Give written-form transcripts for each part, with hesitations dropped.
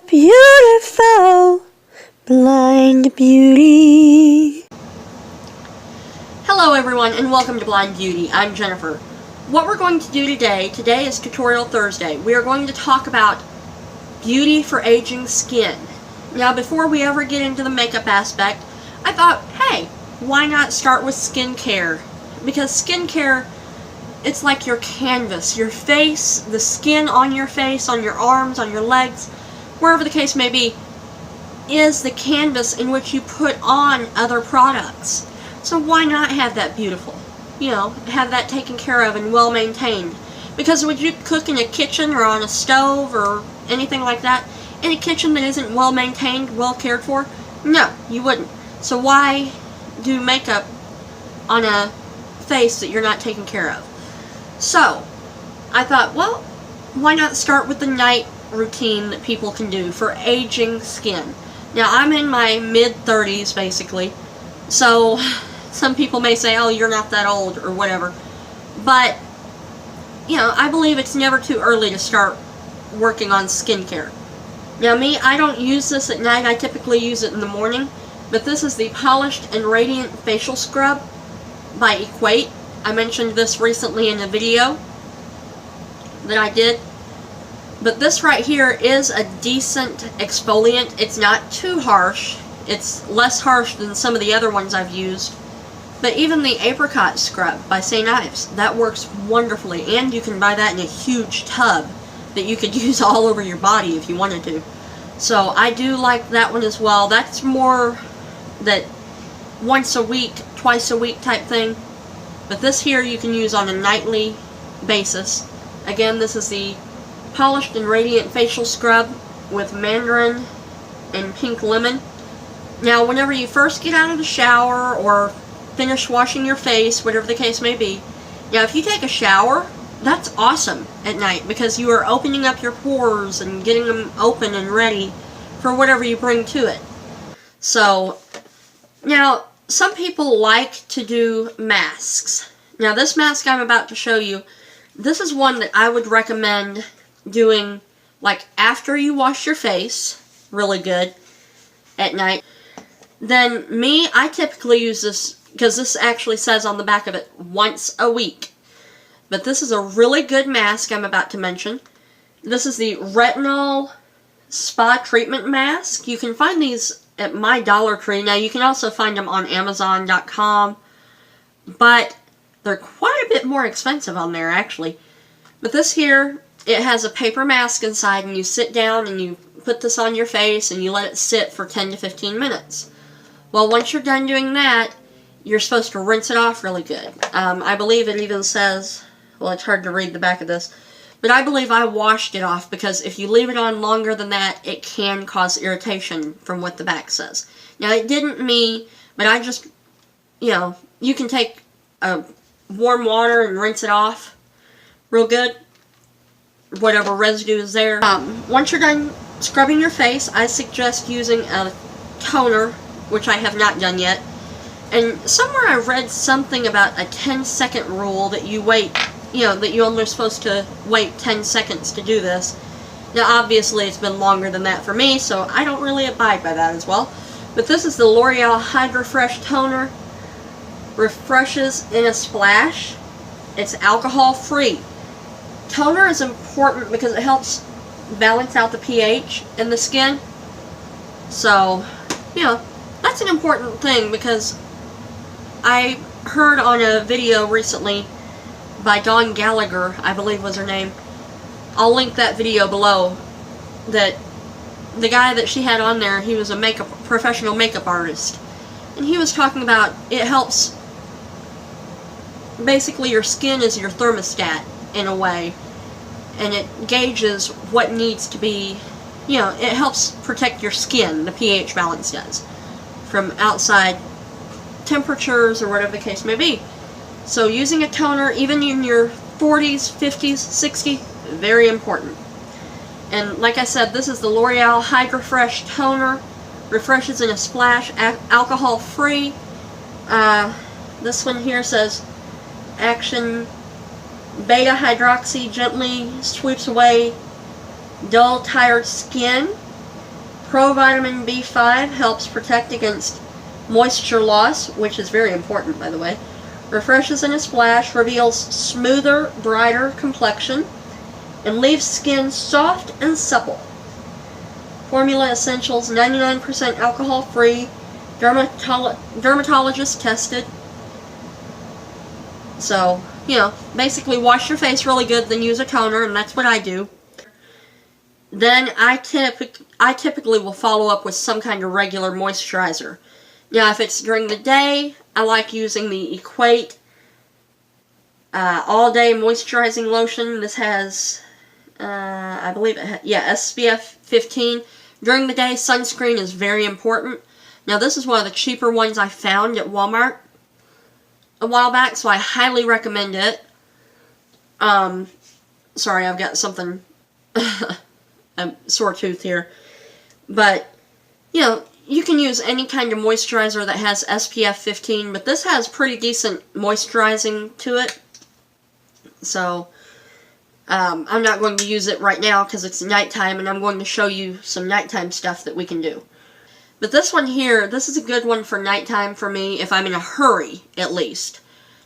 beautiful blind beauty. Hello everyone and welcome to Blind Beauty. I'm Jennifer. What we're going to do today is Tutorial Thursday. We are going to talk about beauty for aging skin. Now before we ever get into the makeup aspect, I thought, hey, why not start with skincare? Because skincare, it's like your canvas, your face, the skin on your face, on your arms, on your legs, wherever the case may be, is the canvas in which you put on other products. So why not have that beautiful? You know, have that taken care of and well maintained. Because would you cook in a kitchen or on a stove or anything like that, in a kitchen that isn't well maintained, well cared for? No, you wouldn't. So why do makeup on a face that you're not taking care of? So, I thought, well, why not start with the night routine that people can do for aging skin? Now, I'm in my mid-30s, basically, so some people may say, oh, you're not that old, or whatever. But, you know, I believe it's never too early to start working on skincare. Now, me, I don't use this at night. I typically use it in the morning. But this is the Polished and Radiant Facial Scrub by Equate. I mentioned this recently in a video that I did. But this right here is a decent exfoliant. It's not too harsh. It's less harsh than some of the other ones I've used. But even the Apricot Scrub by St. Ives, that works wonderfully. And you can buy that in a huge tub that you could use all over your body if you wanted to. So I do like that one as well. That's more that once a week, twice a week type thing. But this here you can use on a nightly basis. Again, this is the Polished and Radiant Facial Scrub with Mandarin and Pink Lemon. Now, whenever you first get out of the shower or finish washing your face, whatever the case may be, now if you take a shower, that's awesome at night because you are opening up your pores and getting them open and ready for whatever you bring to it. So, now, some people like to do masks. Now, this mask I'm about to show you, this is one that I would recommend doing, like, after you wash your face, really good, at night. Then, me, I typically use this, because this actually says on the back of it, once a week. But this is a really good mask I'm about to mention. This is the Retinol Spa Treatment Mask. You can find these at my Dollar Tree. Now, you can also find them on Amazon.com. But they're quite a bit more expensive on there, actually. But this here, it has a paper mask inside, and you sit down and you put this on your face and you let it sit for 10 to 15 minutes. Well, once you're done doing that, you're supposed to rinse it off really good. I believe it even says, well, it's hard to read the back of this, but I believe I washed it off because if you leave it on longer than that, it can cause irritation from what the back says. Now, it didn't me, but I just, you know, you can take warm water and rinse it off real good, whatever residue is there. Once you're done scrubbing your face, I suggest using a toner, which I have not done yet. And somewhere I read something about a 10-second rule that you wait, you know, that you're only supposed to wait 10 seconds to do this. Now, obviously, it's been longer than that for me, so I don't really abide by that as well. But this is the L'Oreal Hydra Fresh Toner. Refreshes in a splash. It's alcohol-free. Toner is important because it helps balance out the pH in the skin. So, you know, that's an important thing because I heard on a video recently by Gallagher, I believe was her name. I'll link that video below. That the guy that she had on there, he was a professional makeup artist. And he was talking about it helps, basically your skin is your thermostat in a way. And it gauges what needs to be, you know, it helps protect your skin, the pH balance does, from outside temperatures or whatever the case may be. So using a toner, even in your 40s, 50s, 60s, very important. And like I said, this is the L'Oreal Hydra Fresh Toner. Refreshes in a splash, alcohol-free. This one here says action beta hydroxy gently sweeps away dull, tired skin. Provitamin B5 helps protect against moisture loss, which is very important, by the way. Refreshes in a splash, reveals smoother, brighter complexion, and leaves skin soft and supple. Formula Essentials, 99% alcohol-free, dermatologist tested. So, you know, basically wash your face really good, then use a toner, and that's what I do. Then I typically will follow up with some kind of regular moisturizer. Now, if it's during the day, I like using the Equate All-Day Moisturizing Lotion. This has, I believe it has, yeah, SPF 15. During the day, sunscreen is very important. Now, this is one of the cheaper ones I found at Walmart a while back, so I highly recommend it. Sorry, I've got something, a sore tooth here. But, you know, you can use any kind of moisturizer that has SPF 15, but this has pretty decent moisturizing to it. So, I'm not going to use it right now because it's nighttime, and I'm going to show you some nighttime stuff that we can do. But this one here, this is a good one for nighttime for me, if I'm in a hurry, at least.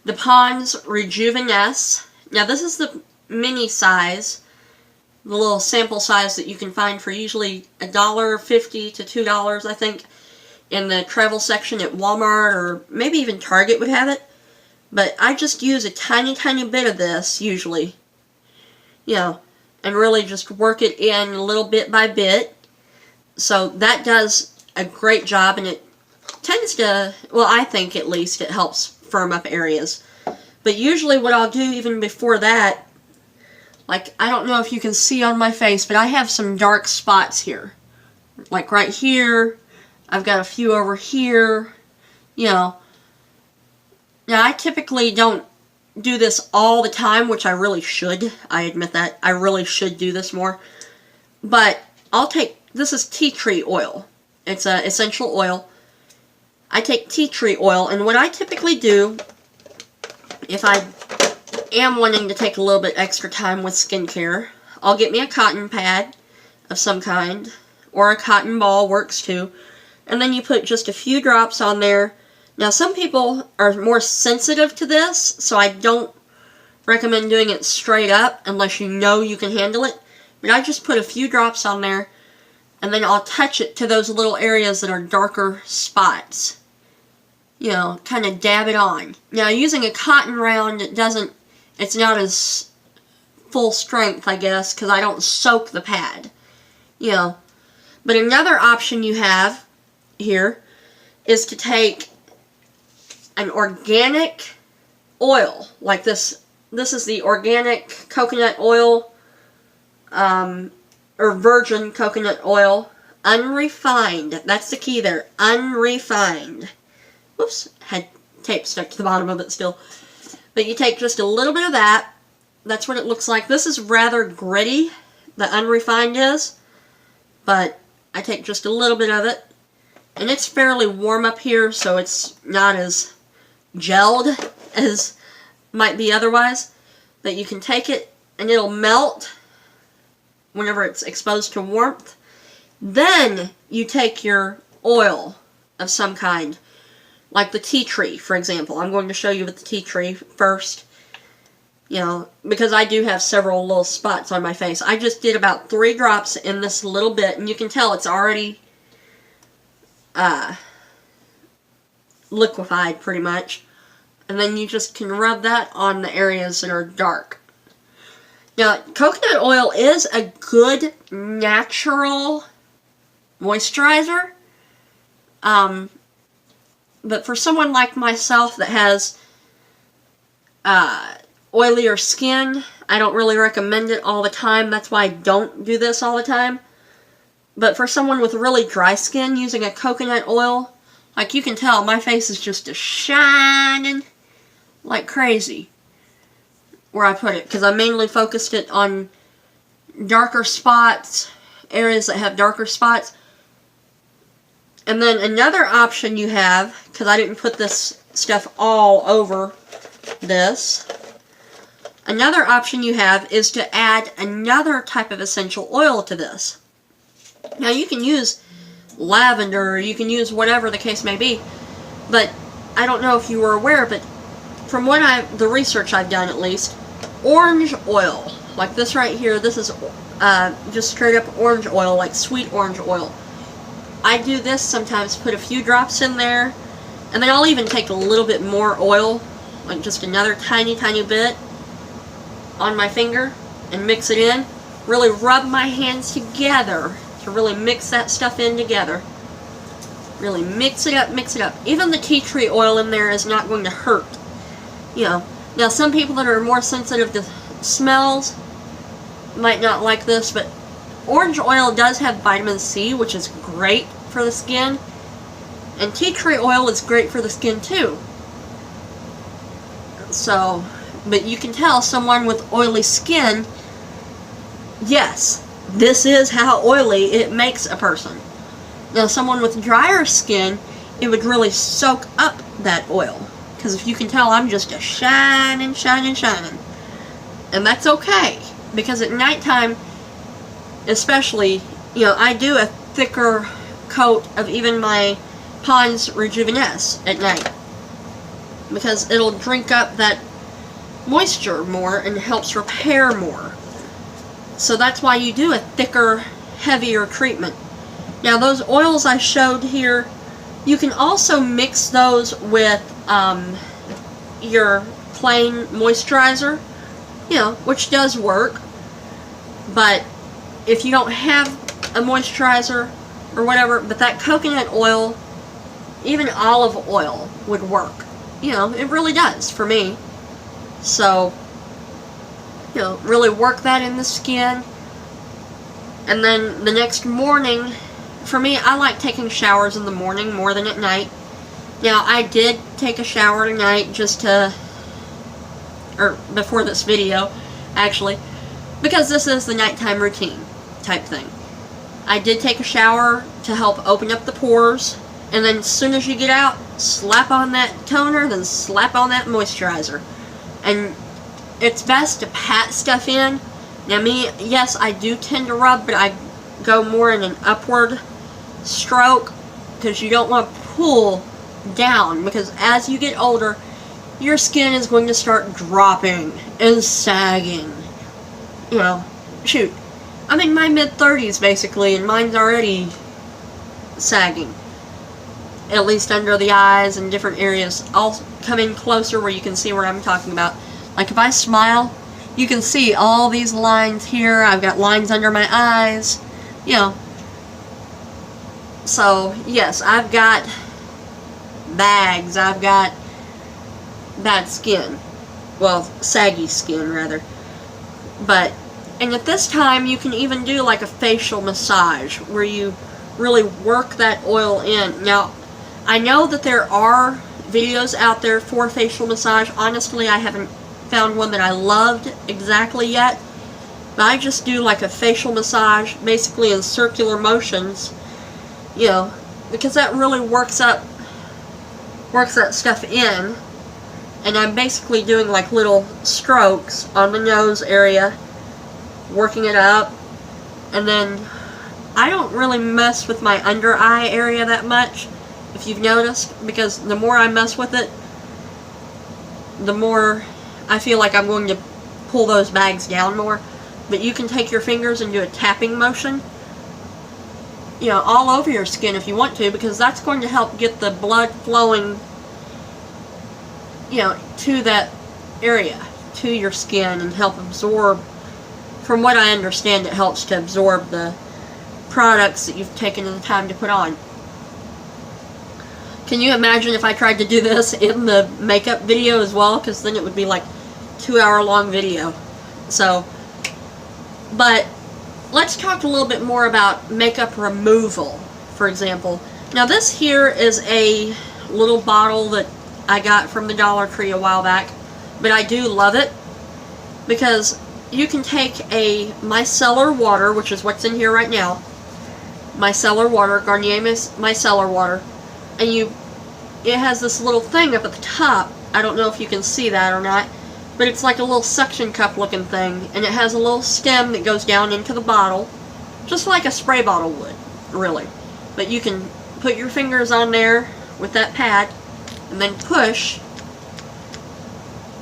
The Pond's Rejuvenesce. Now, this is the mini size, the little sample size that you can find for usually $1.50 to $2, I think, in the travel section at Walmart, or maybe even Target would have it. But I just use a tiny, tiny bit of this, usually, you know, and really just work it in a little bit by bit. So that does a great job, and it tends to, well, I think at least it helps firm up areas. But usually what I'll do even before that, like, I don't know if you can see on my face, but I have some dark spots here. Like right here, I've got a few over here, you know. Now, I typically don't do this all the time, which I really should. I admit that. I really should do this more. But I'll take, this is tea tree oil. It's an essential oil. I take tea tree oil, and what I typically do, if I am wanting to take a little bit extra time with skincare, I'll get me a cotton pad of some kind, or a cotton ball works too, and then you put just a few drops on there. Now, some people are more sensitive to this, so I don't recommend doing it straight up unless you know you can handle it. But I just put a few drops on there, and then I'll touch it to those little areas that are darker spots. You know, kind of dab it on. Now, using a cotton round, it's not as full strength, I guess, because I don't soak the pad. You know. But another option you have here is to take an organic oil, like this. This is the organic coconut oil, or virgin coconut oil, unrefined. That's the key there, unrefined. Whoops, had tape stuck to the bottom of it still. But you take just a little bit of that. That's what it looks like. This is rather gritty, the unrefined is, but I take just a little bit of it. And it's fairly warm up here, so it's not as gelled as might be otherwise. But you can take it, and it'll melt whenever it's exposed to warmth. Then you take your oil of some kind, like the tea tree, for example. I'm going to show you with the tea tree first, you know, because I do have several little spots on my face. I just did about 3 drops in this little bit, and you can tell it's already liquefied pretty much. And then you just can rub that on the areas that are dark. Now, coconut oil is a good natural moisturizer. But for someone like myself that has oilier skin, I don't really recommend it all the time. That's why I don't do this all the time. But for someone with really dry skin, using a coconut oil, like you can tell, my face is just a shining like crazy where I put it, because I mainly focused it on darker spots, areas that have darker spots. And then another option you have, because I didn't put this stuff all over this, another option you have is to add another type of essential oil to this. Now you can use lavender, you can use whatever the case may be, but I don't know if you were aware, but from the research I've done at least, orange oil, like this right here, this is just straight up orange oil, like sweet orange oil. I do this sometimes, put a few drops in there, and then I'll even take a little bit more oil, like just another tiny bit on my finger, and mix it in. Really rub my hands together to really mix that stuff in together. Really mix it up, mix it up. Even the tea tree oil in there is not going to hurt. You know, now some people that are more sensitive to smells might not like this, but orange oil does have vitamin C, which is great for the skin. And tea tree oil is great for the skin too. So, but you can tell someone with oily skin, yes, this is how oily it makes a person. Now, someone with drier skin, it would really soak up that oil. Because if you can tell, I'm just a shining. And that's okay. Because at nighttime, especially, you know, I do a thicker coat of even my Pond's Rejuvenesce at night. Because it'll drink up that moisture more and helps repair more. So that's why you do a thicker, heavier treatment. Now those oils I showed here, you can also mix those with your plain moisturizer, you know, which does work. But if you don't have a moisturizer or whatever, but that coconut oil, even olive oil would work. You know, it really does for me. So, you know, really work that in the skin. And then the next morning, for me, I like taking showers in the morning more than at night. Now, I did take a shower tonight just to, or before this video, actually, because this is the nighttime routine type thing. I did take a shower to help open up the pores, and then as soon as you get out, slap on that toner, then slap on that moisturizer. And it's best to pat stuff in. Now me, yes, I do tend to rub, but I go more in an upward stroke, because you don't want to pull down, because as you get older, your skin is going to start dropping and sagging. You know, shoot, I'm in my mid-30s basically, and mine's already sagging. At least under the eyes and different areas. I'll come in closer where you can see what I'm talking about. Like if I smile, you can see all these lines here. I've got lines under my eyes. You know. So, yes, I've got bags. I've got bad skin. Well, saggy skin, rather. But, and at this time, you can even do like a facial massage where you really work that oil in. Now, I know that there are videos out there for facial massage. Honestly, I haven't found one that I loved exactly yet. But I just do like a facial massage, basically in circular motions, you know, because that really works that stuff in. And I'm basically doing like little strokes on the nose area, working it up. And then I don't really mess with my under eye area that much, if you've noticed, because the more I mess with it, the more I feel like I'm going to pull those bags down more. But you can take your fingers and do a tapping motion, you know, all over your skin if you want to, because that's going to help get the blood flowing, you know, to that area, to your skin, and help absorb. From what I understand, it helps to absorb the products that you've taken the time to put on. Can you imagine if I tried to do this in the makeup video as well? Because then it would be like 2-hour-long video. So, but let's talk a little bit more about makeup removal, for example. Now this here is a little bottle that I got from the Dollar Tree a while back, but I do love it because you can take a micellar water, which is what's in here right now, micellar water, Garnier micellar water, and it has this little thing up at the top. I don't know if you can see that or not, but it's like a little suction cup looking thing, and it has a little stem that goes down into the bottle, just like a spray bottle would, really. But you can put your fingers on there with that pad and then push,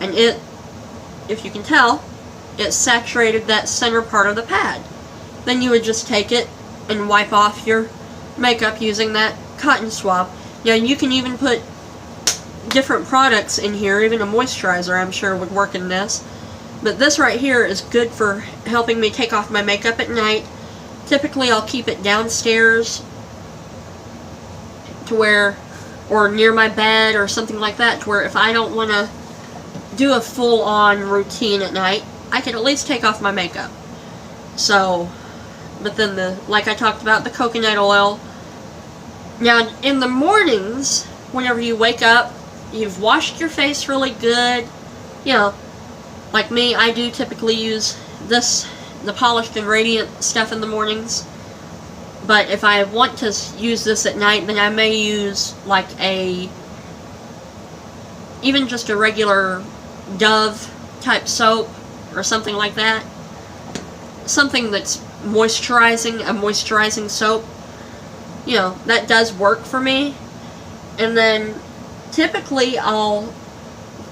and it, if you can tell, it saturated that center part of the pad. Then you would just take it and wipe off your makeup using that cotton swab. Now you can even put different products in here, even a moisturizer I'm sure would work in this. But this right here is good for helping me take off my makeup at night. Typically I'll keep it downstairs to where, or near my bed or something like that, to where if I don't want to do a full-on routine at night, I can at least take off my makeup. So, but then like I talked about, the coconut oil. Now in the mornings, whenever you wake up, you've washed your face really good, you know, like me, I do typically use this, the Polished and Radiant stuff in the mornings. But if I want to use this at night, then I may use like even just a regular Dove type soap or something like that. Something that's moisturizing, a moisturizing soap. You know, that does work for me. And then typically I'll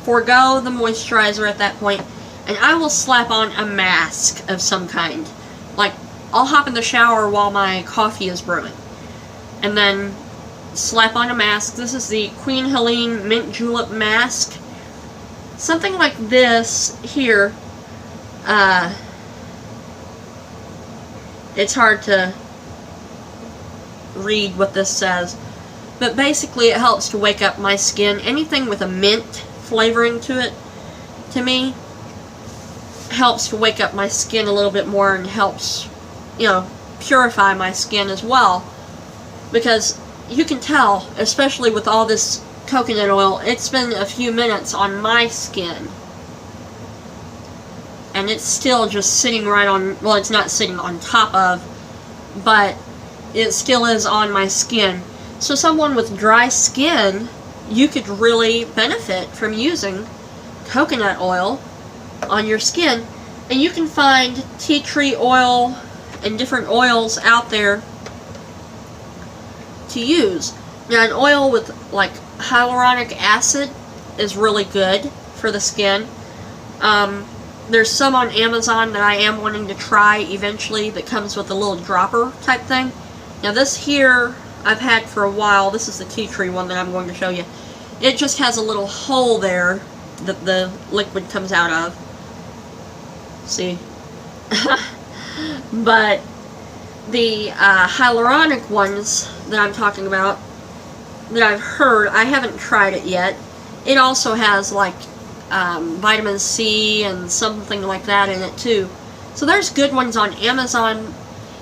forego the moisturizer at that point, and I will slap on a mask of some kind. Like, I'll hop in the shower while my coffee is brewing, and then slap on a mask. This is the Queen Helene Mint Julep Mask. Something like this here. It's hard to read what this says, but basically it helps to wake up my skin. Anything with a mint flavoring to it, to me, helps to wake up my skin a little bit more and helps, you know, purify my skin as well. Because you can tell, especially with all this coconut oil, it's been a few minutes on my skin, and it's still just sitting right on, well, it's not sitting on top of, but it still is on my skin. So someone with dry skin, you could really benefit from using coconut oil on your skin. And you can find tea tree oil and different oils out there to use. Now, an oil with like hyaluronic acid is really good for the skin. There's some on Amazon that I am wanting to try eventually that comes with a little dropper type thing. Now this here I've had for a while. This is the tea tree one that I'm going to show you. It just has a little hole there that the liquid comes out of. See? But the hyaluronic ones that I'm talking about, that I've heard, I haven't tried it yet. It also has like vitamin C and something like that in it too. So there's good ones on Amazon.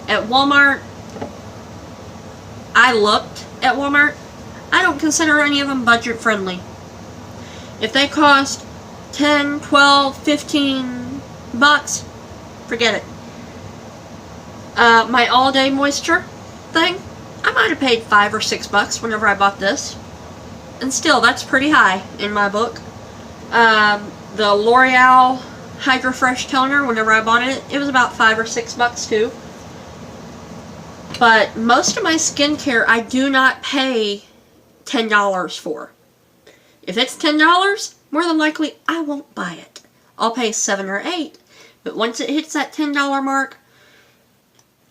At Walmart, I looked at Walmart. I don't consider any of them budget friendly. If they cost 10, 12, 15 bucks, forget it. My all day moisture thing, I might have paid $5 or $6 whenever I bought this. And still, that's pretty high in my book. The L'Oreal Hydro Fresh toner, whenever I bought it, it was about $5 or $6 too. But most of my skincare I do not pay $10 for. If it's $10, more than likely I won't buy it. I'll pay $7 or $8. But once it hits that $10 mark,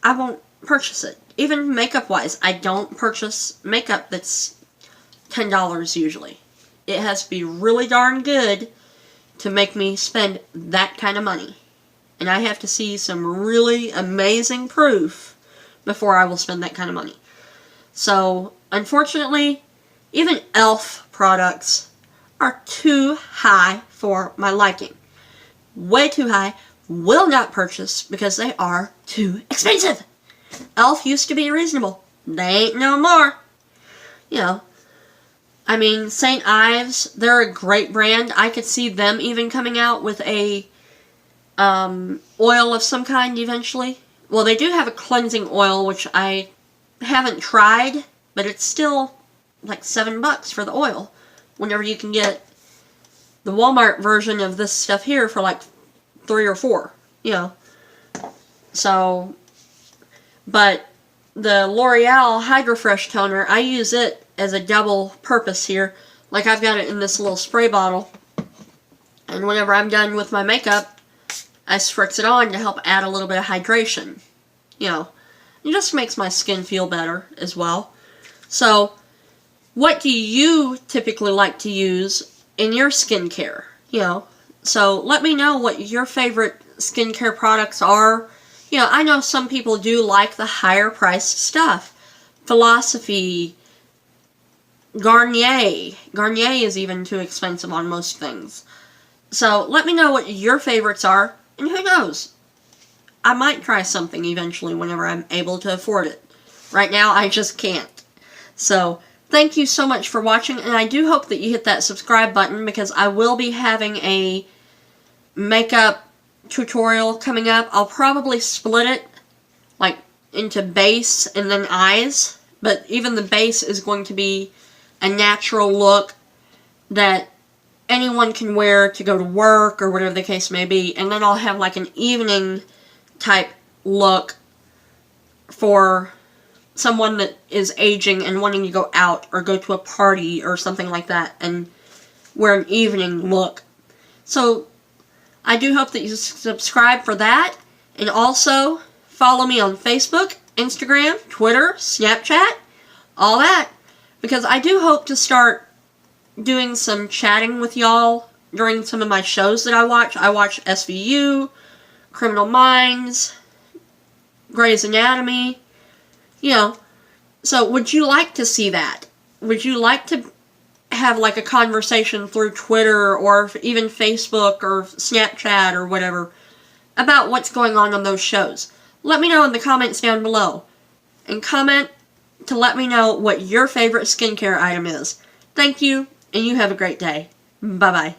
I won't purchase it. Even makeup wise, I don't purchase makeup that's $10 usually. It has to be really darn good to make me spend that kind of money. And I have to see some really amazing proof before I will spend that kind of money. So, unfortunately, even e.l.f. products are too high for my liking. Way too high. Will not purchase because they are too expensive. e.l.f. used to be reasonable. They ain't no more. You know, I mean, St. Ives, they're a great brand. I could see them even coming out with a oil of some kind eventually. Well, they do have a cleansing oil, which I haven't tried, but it's still like $7 for the oil. Whenever you can get the Walmart version of this stuff here for like $3 or $4, you know. So, But the L'Oreal Hydro Fresh toner, I use it as a double purpose here. Like, I've got it in this little spray bottle. And whenever I'm done with my makeup, I spritz it on to help add a little bit of hydration. You know, it just makes my skin feel better as well. So, what do you typically like to use in your skincare? You know, so let me know what your favorite skincare products are. You know, I know some people do like the higher priced stuff. Philosophy, Garnier. Garnier is even too expensive on most things. So let me know what your favorites are, and who knows, I might try something eventually whenever I'm able to afford it. Right now, I just can't. So, thank you so much for watching, and I do hope that you hit that subscribe button, because I will be having a makeup tutorial coming up. I'll probably split it, like, into base and then eyes, but even the base is going to be a natural look that anyone can wear to go to work or whatever the case may be, and then I'll have like an evening type look for someone that is aging and wanting to go out or go to a party or something like that and wear an evening look. So I do hope that you subscribe for that, and also follow me on Facebook, Instagram, Twitter, Snapchat, all that, because I do hope to start doing some chatting with y'all during some of my shows that I watch. I watch SVU, Criminal Minds, Grey's Anatomy, you know. So would you like to see that? Would you like to have like a conversation through Twitter or even Facebook or Snapchat or whatever about what's going on those shows? Let me know in the comments down below. And comment to let me know what your favorite skincare item is. Thank you, and you have a great day. Bye-bye.